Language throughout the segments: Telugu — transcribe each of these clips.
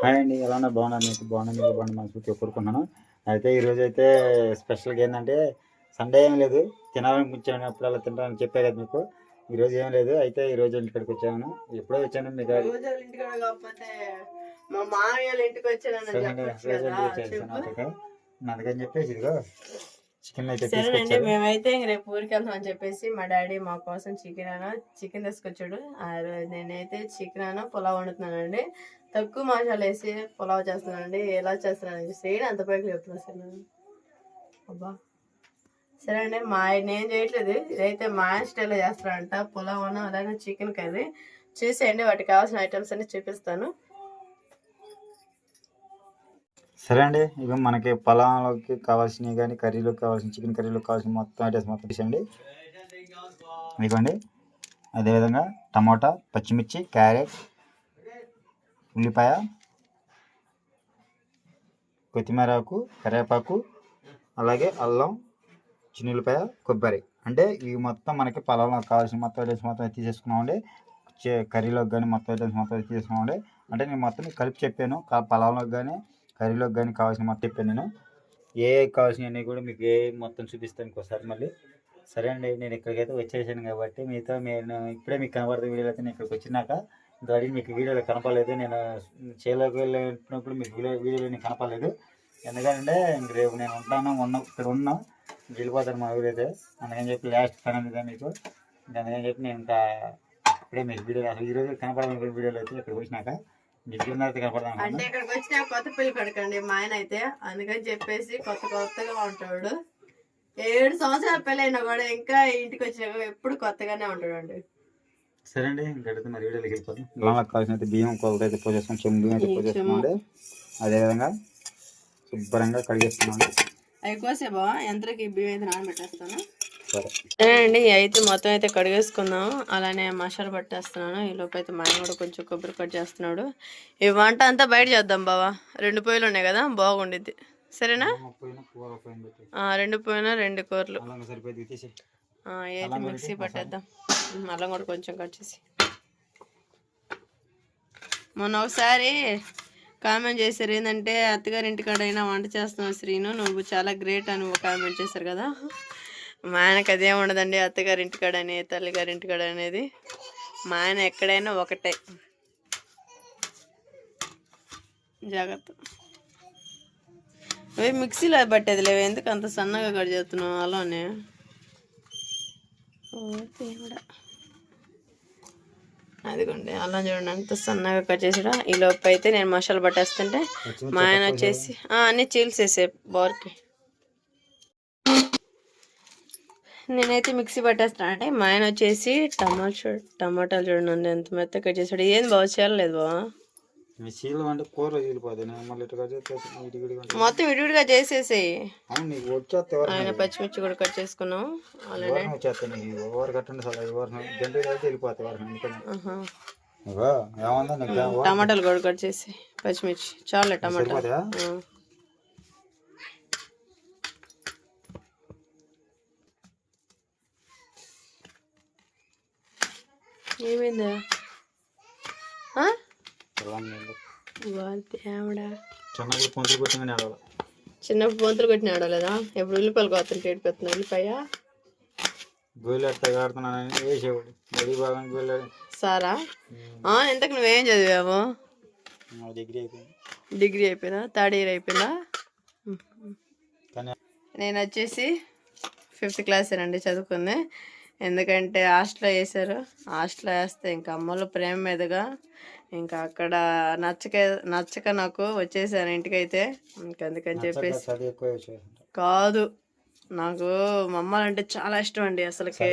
హాయ్ అండి, ఎలా ఉన్నా బాగున్నాను. మీకు బాగున్నాను మనసుకి కోరుకుంటున్నాను. అయితే ఈరోజు అయితే స్పెషల్గా ఏంటంటే సండే ఏం లేదు, తినాలనిపించినప్పుడు అలా తింటానని చెప్పే కదా మీకు. ఈరోజు ఏం లేదు, అయితే ఈరోజు ఇంటికాడికి వచ్చాను. ఎప్పుడో వచ్చాను మీకు అందుకని చెప్పేసి ఇదిగో చికెన్ అయితే సరేనండి. మేమైతే రేపు ఊరికి వెళ్తాం అని చెప్పేసి మా డాడీ మా కోసం చికెన్ తీసుకొచ్చాడు. నేనైతే చికెన్ పులావ్ వండుతున్నానండి. తక్కువ మసాలా వేసి పులావ్ చేస్తున్నానండి. ఎలా చేస్తున్నానండి సేమ్ అంత పైకి చెప్తున్నా సార్ నేను. అబ్బా సరే అండి, నేను చేయట్లేదు, ఇదైతే మా స్టైల్లో చేస్తానంట పులావ్ అన్న అలాగే చికెన్ కర్రీ. చూసేయండి, వాటికి కావాల్సిన ఐటమ్స్ అన్ని చూపిస్తాను. సరే అండి, ఇక మనకి పొలంలోకి కావాల్సినవి కానీ కర్రీలోకి కావాల్సిన చికెన్ కర్రీలోకి కావాల్సిన మొత్తం ఐటమ్స్ మొత్తం తీసండి. ఇదిగోండి, అదేవిధంగా టమోటా, పచ్చిమిర్చి, క్యారెట్, ఉల్లిపాయ, కొత్తిమీరకు, కరివేపాకు, అలాగే అల్లం, చిన్నులపాయ, కొబ్బరి. అంటే ఇవి మొత్తం మనకి పొలంలో కావాల్సిన మొత్తం ఐటమ్స్ మొత్తం తీసేసుకున్నామండి. కర్రీలోకి కానీ మొత్తం ఐటమ్స్ మొత్తం తీసేసుకున్నామండి. అంటే నేను మొత్తం కలిపి చెప్పాను, పొలంలోకి కానీ కర్రీలోకి కానీ కావాల్సిన మొత్తం చెప్పాను నేను. ఏ కావాల్సినవన్నీ కూడా మీకు మొత్తం చూపిస్తాను ఇంకోసారి మళ్ళీ. సరే అండి, నేను ఇక్కడికైతే వచ్చేసాను కాబట్టి మీతో నేను ఇప్పుడే మీకు కనబడుతున్న వీడియోలో అయితే నేను ఇక్కడికి వచ్చినాక ఇంతవరకు మీకు వీడియోలో కనపడలేదు. నేను చేలోకి వెళ్ళినప్పుడు మీకు వీడియోలో నేను కనపడలేదు. ఎందుకంటే ఇంక రేపు నేను ఇక్కడ ఉన్నా వెళ్ళిపోతాను మా ఊరైతే. అందుకని చెప్పి లాస్ట్ పని ఉంది మీకు. అందుకని చెప్పి నేను ఇంకా ఇప్పుడే మీకు వీడియోలో అసలు ఈరోజు కనపడాలనుకున్న వీడియోలో అయితే ఇక్కడికి వచ్చినాక అంటే ఇక్కడికి వచ్చిన కొత్త పిల్లలు కడకండి మా ఆయన అయితే. అందుకని చెప్పేసి కొత్తగా ఉంటాడు. 7 సంవత్సరాల పెళ్ళైనా కూడా ఇంకా ఇంటికి వచ్చినాక ఎప్పుడు కొత్తగానే ఉంటాడు అండి. సరే అండి, ఇంకైతే మరి వీడియోలోకి వెళ్ళిపోతాం. లోనకి కావాల్సిన బియ్యం కొలత అయితే పోసేసుకుని చెంబు బియ్యం అయితే పోసేసుకున్నాండి. అదేవిధంగా శుభ్రంగా కడిగేస్తున్నాండి. అవి కోసేబా ఎంతకి బియ్యం అయితే నానబెట్టేస్తాను. సరే అండి, అయితే మొత్తం అయితే కడిగేసుకుందాం. అలానే మసాలా పట్టేస్తున్నాను. ఈ లోపు అయితే మా ఆయన కూడా కొంచెం కొబ్బరి కట్ చేస్తున్నాడు. ఈ వంట అంతా బయట చేద్దాం బావా. 2 పొయ్యిలు ఉన్నాయి కదా, బాగుండిద్ది. సరేనా? 2 పొయ్యిలు 2 కూరలు అయితే మిక్సీ పట్టేద్దాం. అల్లం కూడా కొంచెం కట్ చేసి. మొన్న ఒకసారి కామెంట్ చేశారు ఏంటంటే, అత్తగారింటికాడైనా వంట చేస్తున్నావు శ్రీను, నువ్వు చాలా గ్రేట్ అని కామెంట్ చేశారు కదా. మా ఆయనకు అదేం ఉండదండి, అత్తగారింటికాడ అని తల్లిగారింటికాడ అనేది. మా ఆయన ఎక్కడైనా ఒకటే. జాగ్రత్త. అవి మిక్సీలో పట్టేది లేవు, ఎందుకు అంత సన్నగా కట్ చేస్తున్నావు అలానే. అదిగోండి అల్లం చూడండి అంత సన్నగా కట్ చేసాడా. ఈ లోపు అయితే నేను మసాలా పట్టేస్తుంటే మా ఆయన వచ్చేసి అన్నీ చీల్సేసే బోర్కి. నేనైతే మిక్సీ పట్టేస్తాను. అంటే మా ఆయన వచ్చేసి టమాటాలు చూడండి ఎంత మెత్త కట్ చేసాడు. ఏంది బాగా చేయలేదు బావా, మొత్తం విడివిడిగా చేసేసేయి. ఆయన పచ్చిమిర్చి కూడా కట్ చేసుకున్నాం. టమాటాలు కూడా కట్ చేసి పచ్చిమిర్చి చాలే టమాటా. ఏమైందా చిన్నప్పుడు పొంతులు కొట్టిన ఆడలేదా? ఎప్పుడు ఉల్లిపాయలు కోతుంటే ఏడిపోతున్నా. ఉల్లిపాయ సారా ఎంతకు నువ్వేం చదివావు? డిగ్రీ అయిపోయిందా? థర్డ్ ఇయర్ అయిపోయిందా? నేను వచ్చేసి 5th క్లాస్ అండి చదువుకుంది. ఎందుకంటే హాస్టల్లో వేసారు. హాస్టల్లో వేస్తే ఇంకా అమ్మలో ప్రేమ మీదుగా ఇంకా అక్కడ నచ్చక నాకు వచ్చేసాను ఇంటికైతే. అందుకని చెప్పేసి కాదు, నాకు మమ్మల్ని చాలా ఇష్టం అండి. అసలుకి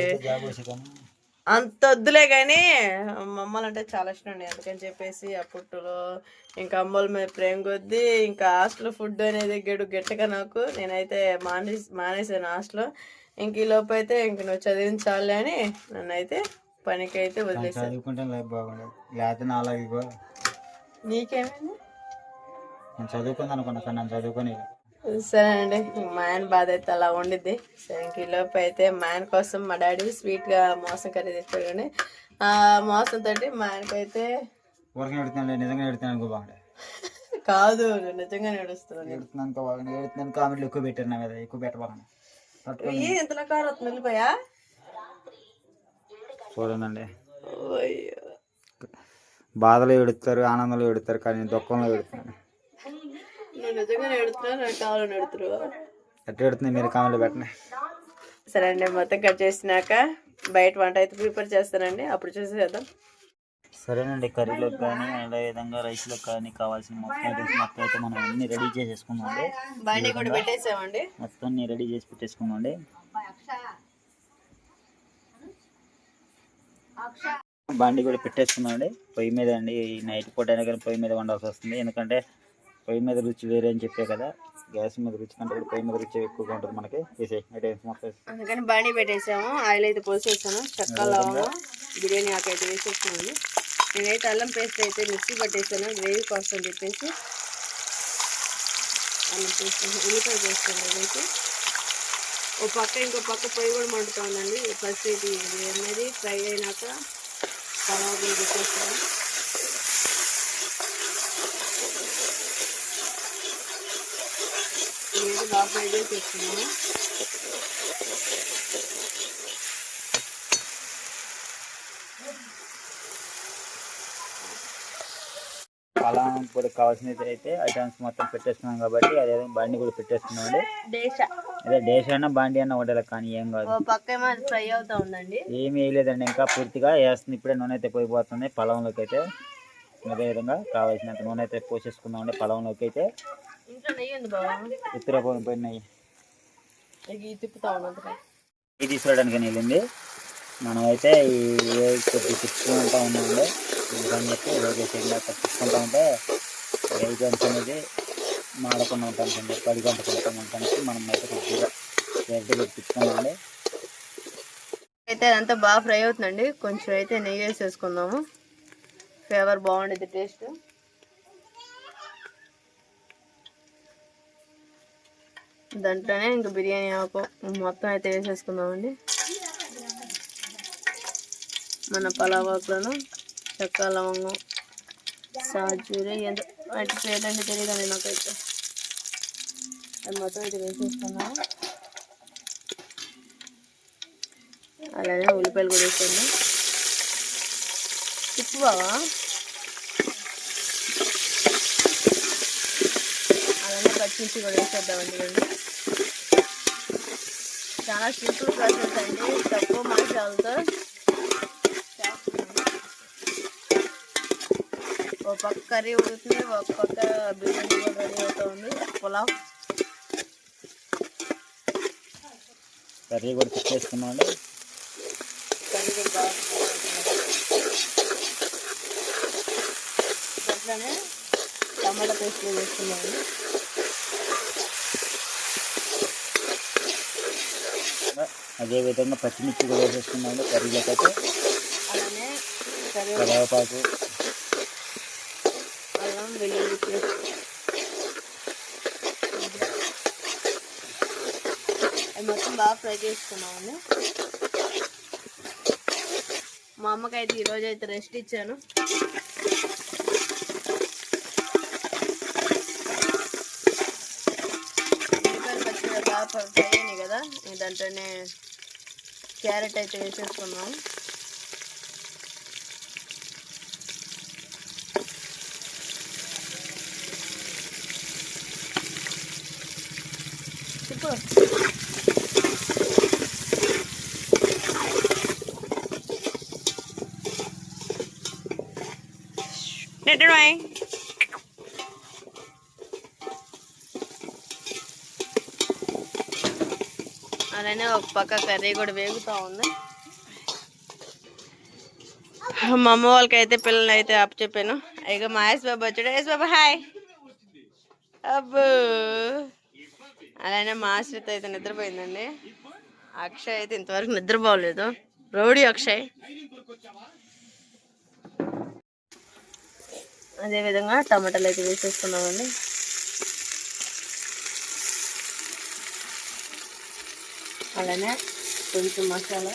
అంత వద్దులే కానీ మమ్మల్ని చాలా ఇష్టం అండి. అందుకని చెప్పేసి అప్పట్లో ఇంకా అమ్మల మీద ప్రేమ కొద్దీ ఇంకా హాస్టల్ ఫుడ్ అనేది గెట్టగా నాకు నేనైతే మానేసాను హాస్టల్. ఇంక ఈ లోపు అయితే ఇంక నువ్వు చదివించాలి అని నన్ను అయితే పనికి అయితే వదిలేసాను. నీకేమైంది? సరే అండి, మా ఆయన బాధ అయితే అలా ఉండిద్ది. సరే ఇంక ఈ లోపు అయితే మా ఆయన కోసం మా డాడీ స్వీట్గా మోసం కర్రీ తెచ్చాడు. కానీ మోసం తోటి మా ఆయనకైతే కాదు నేను నిజంగానే ఏడుస్తున్నాను. ఏడుతున్నాను కామెంట్లు ఎక్కువ పెట్టారు నా మీద, ఎక్కువ పెట్టబాకండి. ఎంతలో కారు వస్తుంది వెళ్ళిపోయా చూడండి, బాధలో ఏడుస్తారు, ఆనందంలో ఏడుస్తారు, కానీ దుఃఖంలో ఏడుతున్నాను. నువ్వు నిజంగానే ఏడుతున్నావు, నాకు కావాలని ఏడుతున్నావు. ఎట్లా ఏడుతుంది మీరు కామెంట్లు పెట్టండి. సరే అండి, మొత్తం కట్ చేసినాక బయట వంట అయితే ప్రిపేర్ చేస్తానండి, అప్పుడు చూసేద్దాం. సరేనండి, కర్రీలోకి కానీ అదేవిధంగా రైస్లోకి కానీ కావాల్సిన మొత్తం ఐటమ్స్ మొత్తం అయితే మనం అన్ని రెడీ చేసేసుకుందామండి. బండి కూడా పెట్టేసామండి, మొత్తం అన్ని రెడీ చేసి పెట్టేసుకుందామండి. బండి కూడా పెట్టేసుకున్నామండి పొయ్యి మీద అండి. నైట్ పూట అయినా కానీ పొయ్యి మీద వండాల్సి వస్తుంది, ఎందుకంటే పొయ్యి మీద రుచి వేరే అని చెప్పే కదా. గ్యాస్ మీద రుచి కంటే కూడా పొయ్యి మీద రుచి ఎక్కువగా ఉంటుంది మనకి. ఐటమ్స్ మొత్తం అందుకని బండి పెట్టేసాము. ఆయిల్ అయితే పోసేసాను, చెక్క లవంగం బిర్యానీ ఆకు అయితే వేసేసామండి. నేనైతే అల్లం పేస్ట్ అయితే మిక్సీ పట్టేసాను గ్రేవీ కోసం చెప్పేసి. అల్లం పేస్ట్ ఉల్లిపాయ పేస్ట్ అయితే ఒక పక్క ఇంకో పక్క పొయ్యి కూడా మండుతుందండి. ఫస్ట్ ఇది అనేది ఫ్రై అయినాక కలవగా పెట్టేస్తాను. ఇది బాగా ఫ్రై చేసి వేస్తున్నాము. అలా కూడా కావాల్సినది అయితే ఐటమ్స్ మొత్తం పెట్టేస్తున్నాం కాబట్టి అదే బండి కూడా పెట్టేస్తున్నామండి. అదే డేష్ అన్న బండి అన్న వండాలి, కానీ ఏం కాదు. పక్క ఫ్రై అవుతా ఉందండి, ఏమి వేయలేదండి, ఇంకా పూర్తిగా వేస్తుంది. ఇప్పుడే నూనె అయితే పోయిపోతుంది పొలంలోకి అయితే. అదేవిధంగా కావాల్సినంత నూనె అయితే పోసేసుకుందామండి పొలంలోకి అయితే. ఇతర పోయినాయి తిప్పుతా ఉన్నది ఇది తీసుకోవడానికి వెళ్ళింది. మనం అయితే కొద్ది తిప్పుకుంటూ ఉన్నామండి. అని చెప్పి తిప్పుకుంటూ ఉంటే ఐటమ్స్ అనేది మాడకుండా ఉంటాను, పడి గంటకుంటూ ఉంటానికి మనం అయితే కొద్దిగా రెడ్గా తిప్పుకున్నామండి. అయితే అదంతా బాగా ఫ్రై అవుతుందండి. కొంచెం అయితే నెయ్యి వేసేసుకుందాము, ఫ్లేవర్ బాగుండేది టేస్ట్. దాంట్లోనే ఇంకా బిర్యానీ ఆకు మొత్తం అయితే వేసేసుకుందామండి. మన పలావ్ ఆకులను చెక్క లవంగం సాజూరి ఎంత వాటి పేర్లంటే తెలియదండి నాకైతే. అది మొత్తం అయితే వేసేసుకున్నాము. అలానే ఉల్లిపాయలు కూడా వేసాను. తిప్పు బావా. అలానే పచ్చిమిర్చి కూడా వేసేద్దామండి. చాలా సింపుల్ ప్రాసెస్ అండి, తక్కువ మసాలాలతో. ఒక పక్క కర్రీ ఉడుకుతుంది, ఒక పక్క బిర్యానీ కూడా రెడీ అవుతా ఉంది. పులావ్ కర్రీ కూడా తిప్పేసుకున్నామండి. కర్రీ కూడా బాగా దాంట్లోనే టమాటా పేస్ట్ వేసుకున్నామండి. అదేవిధంగా పచ్చిమిర్చి కూడా వేసేసుకున్నామండి కర్రీలోకి అయితే. అలానే కరివేపాకు, అల్లం వెల్లుల్లి పేస్ట్ అది మొత్తం బాగా ఫ్రై చేసుకున్నామండి. మా అమ్మకి అయితే ఈరోజు అయితే రెస్ట్ ఇచ్చాను. ఉల్లిపాయలు పచ్చిమిరపకాయలు బాగా ఫ్రై అయినాయి కదా, దాంట్లోనే క్యారెట్ అయితే వేసేసుకున్నాము. అలానే ఒక పక్క కర్రీ కూడా వేగుతూ ఉంది. మా అమ్మ వాళ్ళకి అయితే పిల్లల్ని అయితే అప్పచెప్పాను. ఇక మా యశ్ బాబు వచ్చాడు. యశ్ బాబు హాయ్. అబ్బో, అలానే మా ఆశ్రిత అయితే నిద్రపోయిందండి. అక్షయ్ అయితే ఇంతవరకు నిద్రపోలేదు, రౌడీ అక్షయ్. అదేవిధంగా టమాటాలు అయితే వేసేసుకున్నామండి. అలానే కొంచెం మసాలా,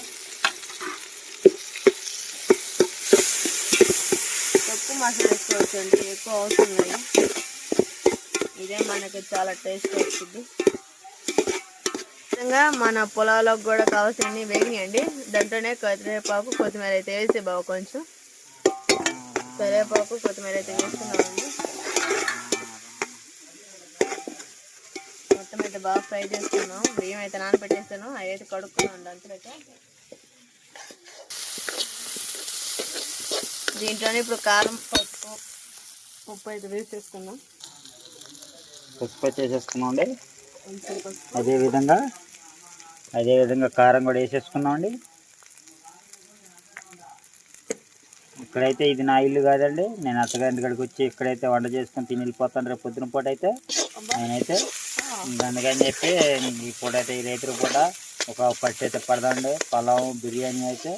తక్కువ మసాలా వేసుకోవచ్చు అండి, ఎక్కువ అవసరం లేదు. ఇదే మనకు చాలా టేస్ట్ వచ్చింది. విధంగా మన పొలాలకు కూడా కావాల్సినవి వేగినాయండి. దాంట్లోనే కరివేపాకు కొత్తిమీర అయితే వేసి బాగా కొంచెం కరివేపాకు కొత్తిమీర అయితే వేసుకున్నామండి. మొత్తం అయితే బాగా ఫ్రై చేసుకున్నాం. బియ్యం అయితే నానబెట్టేస్తాను, అవి అయితే కడుక్కున్నాం. అంతలోకి దీంట్లోనే ఇప్పుడు కారం, పసుపు, ఉప్పు అయితే వేసేసుకున్నాం. పసుపు వేసేసుకున్నాం అండి. అదేవిధంగా కారం కూడా వేసేసుకున్నాం అండి. ఇక్కడైతే ఇది నా ఇల్లు కాదండి, నేను అత్తగారి కాడికి వచ్చి ఇక్కడైతే వంట చేసుకొని తిని వెళ్ళిపోతాను రేపు పొద్దున పూట అయితే. నేనైతే అందుకని చెప్పి ఈ పూట అయితే ఈ రైతుల పూట ఒక పట్టు అయితే పడదండి. పొలం బిర్యానీ అయితే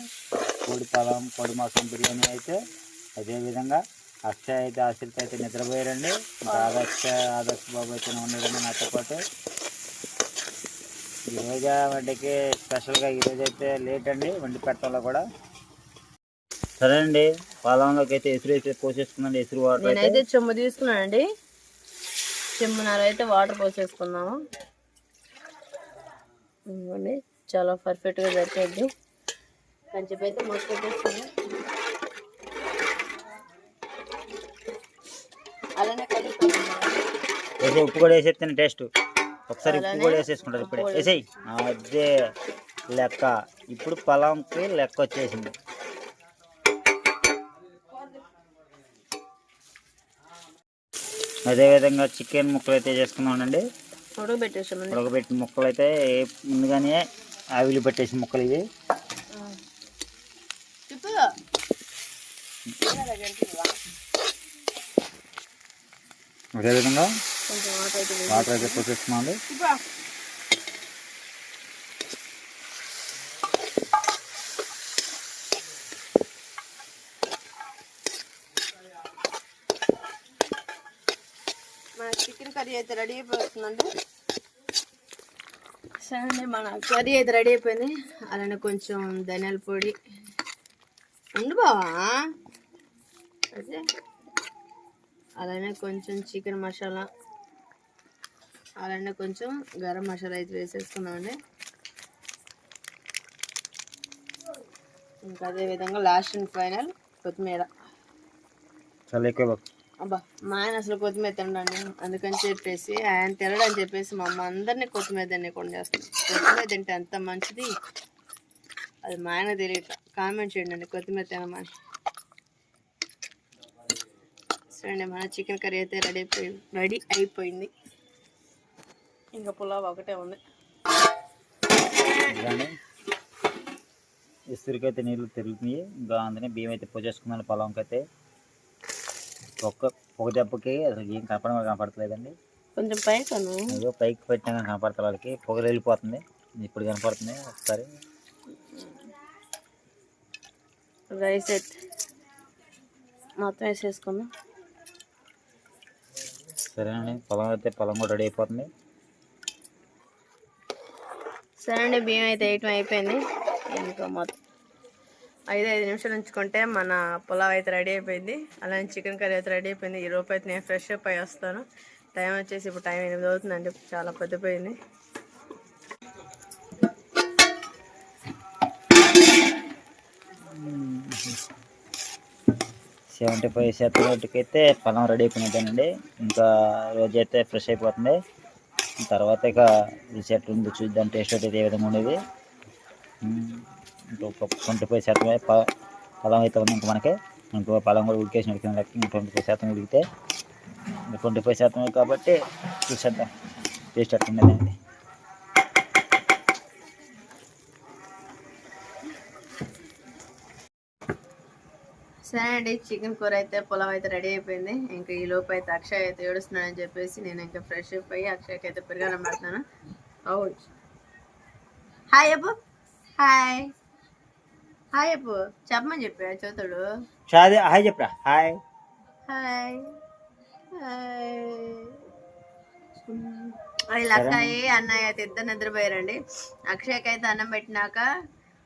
కోడి మాంసం బిర్యానీ అయితే. అదేవిధంగా అక్షయ్ అయితే ఆశలతో అయితే నిద్రపోయారండి. ఇంకా ఆదర్శ బాబు అయితే ఉండడండి నాతో పాటు. ఈరోజు వంటకి స్పెషల్గా ఈరోజు అయితే లేట్ అండి వండి పెట్టడంలో కూడా. సరే అండి, పొలంలోకి అయితే ఎసురు అయితే పోసేసుకుందండి. ఎసురు వాటర్ నేనైతే చెమ్ము తీసుకున్నానండి. చెమ్మున్నర అయితే వాటర్ పోసేసుకున్నాము. ఇవ్వండి, చాలా పర్ఫెక్ట్గా సరిపోద్ది. కొంచెం అయితే మూసి పెట్టేసుకున్నాం. అలానే వేసే ఉప్పు కూడా వేసేస్తాను టేస్ట్. ఒకసారి ఉప్పు కూడా వేసేసుకుంటారు ఇప్పుడే. వేసేయి, అదే లెక్క. ఇప్పుడు పొలంకి లెక్క వచ్చేసింది. అదేవిధంగా చికెన్ ముక్కలు అయితే చేసుకున్నామండి. ఉడకబెట్టిన ముక్కలు అయితే ముందుగానే ఆవిలి పెట్టేసిన ముక్కలు ఇవి. అదేవిధంగా వాటర్ అయితే పోసేసుకున్నామండి. చికెన్ కర్రీ అయితే రెడీ అయిపోతుందండి. సరే అండి, మన కర్రీ అయితే రెడీ అయిపోయింది. అలానే కొంచెం ధనియాల పొడి ఉండు బావా, అదే అలానే కొంచెం చికెన్ మసాలా, అలానే కొంచెం గరం మసాలా అయితే వేసేసుకున్నామండి. ఇంకా అదేవిధంగా లాస్ట్ అండ్ ఫైనల్ కొత్తిమీర. అబ్బా, మా ఆయన అసలు కొత్తిమీర తినడండి, అందుకని చెప్పేసి ఆయన తినడని చెప్పేసి మా అమ్మ అందరినీ కొత్తిమీర తినకుండా చేస్తుంది. కొత్తిమీర తింటే ఎంత మంచిది అది మా ఆయన తెలియక. కామెంట్ చేయండి కొత్తిమీర తినమని. సరే, మన చికెన్ కర్రీ అయితే రెడీ అయిపోయింది. ఇంకా పులావ్ ఒకటే ఉంది. ఇసురికైతే నీళ్ళు తిరుగుతున్నాయి. ఇంకా అందుకని బియ్యం అయితే పోసేసుకున్నాను పొలంకి అయితే. పొగ దెబ్బకి అసలు ఏం కనపడతలేదండి. కొంచెం పైకి ఏదో పైకి పెట్టినా కనపడతా వాళ్ళకి. పొగలు వెళ్ళిపోతుంది, ఇప్పుడు కనపడుతుంది. ఒకసారి రైస్ అయితే మొత్తం వేసేసుకుందాం. సరేనండి, పొలం కూడా రెడీ అయిపోతుంది. సరే అండి, బియ్యం అయితే వేయటం అయిపోయింది. ఇంకా మొత్తం 5 నిమిషాలు ఉంచుకుంటే మన పులావ్ అయితే రెడీ అయిపోయింది. అలానే చికెన్ కర్రీ అయితే రెడీ అయిపోయింది. ఈ లోపు అయితే నేను ఫ్రెష్ అప్ అయి వస్తాను. టైం వచ్చేసి ఇప్పుడు టైం 8 అవుతుందండి, చాలా పొద్దుపోయింది. సెవెంటీ 75% అయితే పొలం రెడీ అయిపోయినట్టేనండి. ఇంకా రోజైతే ఫ్రెష్ అయిపోతుంది. తర్వాత ఇక ఈ సెట్ ఉంది చూద్దాం టేస్ట్ అయితే ఏ విధంగా ఉండేది. ఇంకా 25% పొలం అయితే ఉంది. ఇంకా మనకి ఇంకో పొలం కూడా ఉడికేసిన లెక్క. 25% ఉడికితే 25% కాబట్టి చూసేద్దాం టేస్ట్ ఎట్లుండేదండి. సరే అండి, చికెన్ కూర అయితే పులావ్ అయితే రెడీ అయిపోయింది. ఇంకా ఈ లోపు అయితే అక్షయ్ అయితే ఏడుస్తున్నాడని చెప్పేసి నేను ఇంకా ఫ్రెష్ అప్ అయ్యి అక్షయ్కి అయితే పెరుగన్నం పెడతాను. హాయ్ అప్పు, హాయ్ హాయ్ అప్పు చెప్పమని చెప్పా చదువుతాడు. హాయ్ చెప్పరా. Hi hi hi. వీళ్ళ అక్కయ్య అన్నయ్య అయితే ఇద్దరు నిద్రపోయారండి. అక్షయ్కి అయితే అన్నం పెట్టినాక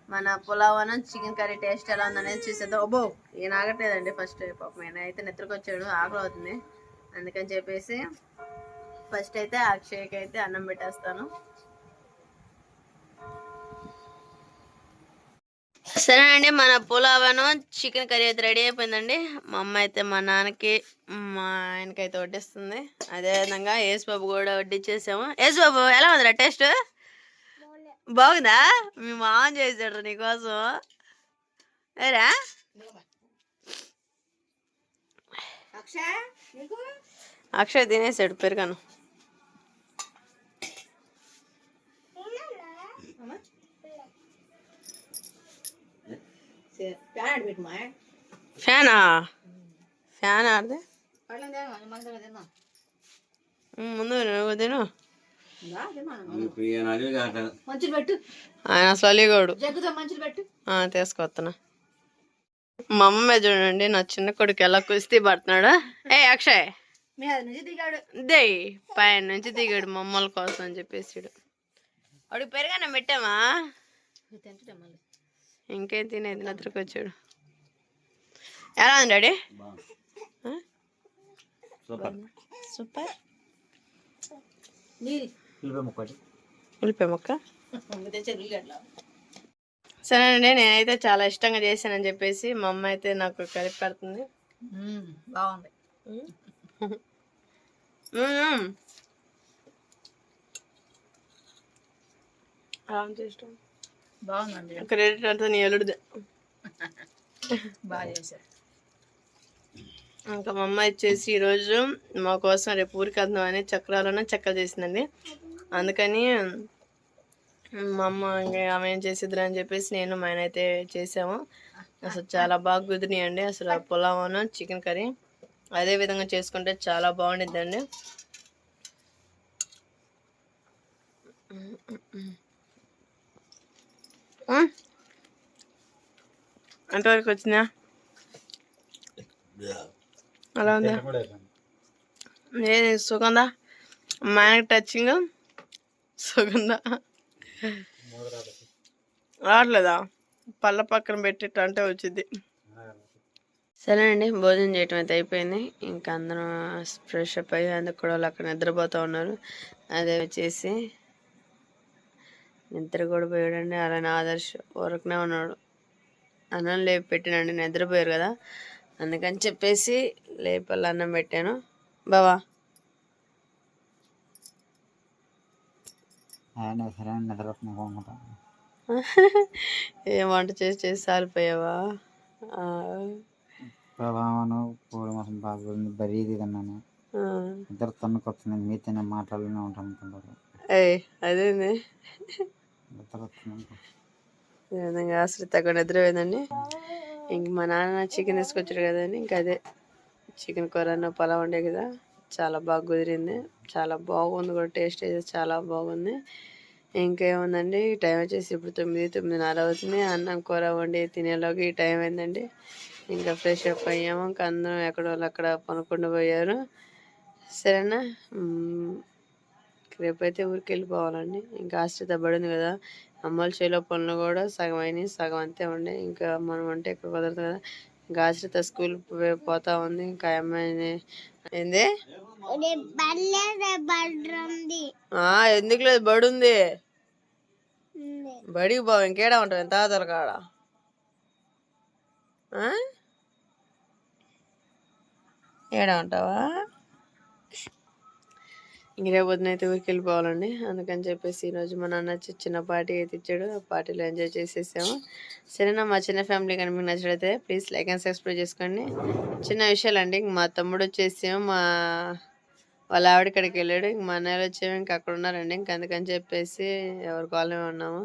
మన పులావ్ అన్నం చికెన్ కర్రీ టేస్ట్ ఎలా ఉందనేది చూసేద్దాం. ఓబో, ఈయన ఆగట్లేదండి. ఫస్ట్ పాపం ఈయన అయితే నిద్రకు వచ్చాడు, ఆకలి అవుతుంది. అందుకని చెప్పేసి ఫస్ట్ అయితే అక్షయ్కి అయితే అన్నం పెట్టేస్తాను. సరే అండి, మన పులావను చికెన్ కర్రీ అయితే రెడీ అయిపోయిందండి. మా అమ్మ అయితే మా నాన్నకి మా ఆయనకైతే వడ్డిస్తుంది. అదేవిధంగా యేసుబాబు కూడా వడ్డిచ్చేసాము. యేసుబాబు ఎలా ఉందిరా టేస్ట్? బాగుందా? మీ మామ చేసాడు నీకోసం. ఏరా అక్షయ్ తినేసాడు పెరుగను. ఫ్యానా? ఫ్యాన్ ఆడితే ముందు నువ్వు తిను. ఆయన అసలు అలిగాడు. తీసుకొస్తున్నా. మా అమ్మ చూడండి, నా చిన్న కొడుకు ఎలా కుస్తీ పడుతున్నాడు. ఏ అక్షయ్ దే పైన నుంచి దిగాడు మమ్మల్ని కోసం అని చెప్పేసి. వాడికి పెరుగన్నం పెట్టామా? ఇంకేం తినేది నిద్రకు వచ్చాడు. ఎలా ఉంది డాడీ? సూపర్. ఉల్లిపాయ ముక్క. సరేనండి, నేనైతే చాలా ఇష్టంగా చేశానని చెప్పేసి మా అమ్మ అయితే నాకు కలిపి పెడుతుంది. బాగుంది. బాగుందండి. క్రెడిట్ అంతా నీ ఎల్లుడిదే. బాగా చేశారు. ఇంకా మా అమ్మ వచ్చేసి ఈరోజు మా కోసం రేపు ఊరికి వద్దాం అని చక్రాలను చెక్కలు చేసిందండి. అందుకని మా అమ్మ ఇంకా ఆమె ఏం చేసిద్దిరా అని చెప్పేసి నేను మా ఆయన అయితే చేసాము. అసలు చాలా బాగా కుదిరినాయండి. అసలు ఆ పులావను చికెన్ కర్రీ అదే విధంగా చేసుకుంటే చాలా బాగుండిద్దండి. ఎంతవరకు వచ్చిందా? అలా ఉందా? ఏది సుగంధ? మా ఆయనకి టచింగ్ సుగంధ రావట్లేదా? పళ్ళ పక్కన పెట్టిట్టు అంటే వచ్చింది. సరేనండి, భోజనం చేయటం అయితే అయిపోయింది. ఇంకా అందరం ఫ్రెష్ అప్ అయ్యి అందుకు కూడా అక్కడ నిద్రపోతూ ఉన్నారు. అదే వచ్చేసి నిద్ర కూడా పోయాడండి. అలానే ఆదర్శ్ ఊరకనే ఉన్నాడు. అన్నం లేపి పెట్టినండి, నిద్రపోయారు కదా అందుకని చెప్పేసి లేపల్ల అన్నం పెట్టాను. బావా ఏం వంట చేసి చేసి సారిపోయావా? పూల మాసం బాగా బరీది తిన్నాను. ఇద్దరు తన్నుకొచ్చింది, మీతోనే మాట్లాడుతూనే ఉంటాను. అదేంది ఆశ్రిత తగ్గ నిద్ర పోయిందండి. ఇంక మా నాన్న చికెన్ తీసుకొచ్చాడు కదండి, ఇంకా అదే చికెన్ కూర పొలం ఉండే కదా, చాలా బాగా కుదిరింది. చాలా బాగుంది కూడా, టేస్ట్ అయితే చాలా బాగుంది. ఇంకేముందండి, ఈ టైం వచ్చేసి ఇప్పుడు 9:30 అవుతుంది. అన్నం కూర వండి తినేలోకి ఈ టైం అయిందండి. ఇంకా ఫ్రెష్ అప్ అయ్యాము. ఇంకా అందరం ఎక్కడ వాళ్ళు అక్కడ పనుకుంటూ పోయారు. సరేనా, రేపైతే ఊరికి వెళ్ళిపోవాలండి. ఇంకా ఆశ్రిత పడింది కదా, అమ్మల చేలో పనులు కూడా సగం అయినాయి, సగం అంతే ఉండే. ఇంకా మనం అంటే ఇక్కడ కుదరదు కదా. ఇంకా ఆశ్రిత స్కూల్ పోతా ఉంది. ఇంకా అమ్మాయిని ఏంది ఎందుకు లేదు, బడి ఉంది. బడికి బావ ఇంకేడా ఉంటావు, ఎంత తాతల కాడ. ఏడా ఉంటావా? ఇంక రేపు పొద్దున అయితే ఊరికి వెళ్ళిపోవాలండి. అందుకని చెప్పేసి ఈరోజు మా నాన్న చిన్న పార్టీ అయితే ఇచ్చాడు. ఆ పార్టీలో ఎంజాయ్ చేసేసాము. సరేనా, మా చిన్న ఫ్యామిలీ కానీ మీకు నచ్చినట్లయితే ప్లీజ్ లైక్ అండ్ సబ్స్క్రైబ్ చేసుకోండి. చిన్న విషయాలండి, మా తమ్ముడు వచ్చేసాము, వాళ్ళ ఆవిడ ఇక్కడికి వెళ్ళాడు. ఇంక మా అన్నయ్యలు వచ్చేవి ఇంకా అక్కడ ఉన్నారండి. ఇంక అందుకని చెప్పేసి ఎవరి కాలమే ఉన్నాము.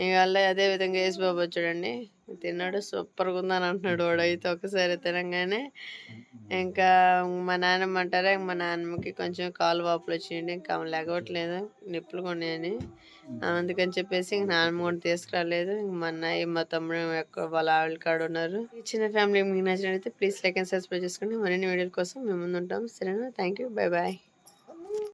ఇంక అదే విధంగా యేసుబాబు వచ్చాడండి, తిన్నాడు. సూపర్గా ఉందని అంటున్నాడు వాడు అయితే ఒకసారి తినగానే. ఇంకా మా నాన్నమ్మ అంటారా, మా నాన్నమ్మకి కొంచెం కాలు వాపులు వచ్చినాయండి. ఇంకా ఆమె లేగవట్లేదు, నిప్పులు కొన్నాయని. అందుకని చెప్పేసి ఇంక నాన్నమ్మ కూడా తీసుకురాలేదు. ఇంక మా అన్నయ్య మా తమ్ముడు వాళ్ళ ఆవిడ కాడ ఉన్నారు. చిన్న ఫ్యామిలీ మీకు నచ్చినట్లయితే ప్లీజ్ లైక్ అండ్ సబ్స్క్రైబ్ చేసుకోండి. మరిన్ని వీడియోల కోసం మేము ముందు ఉంటాం. సరేనా, థ్యాంక్ యూ, బై బాయ్.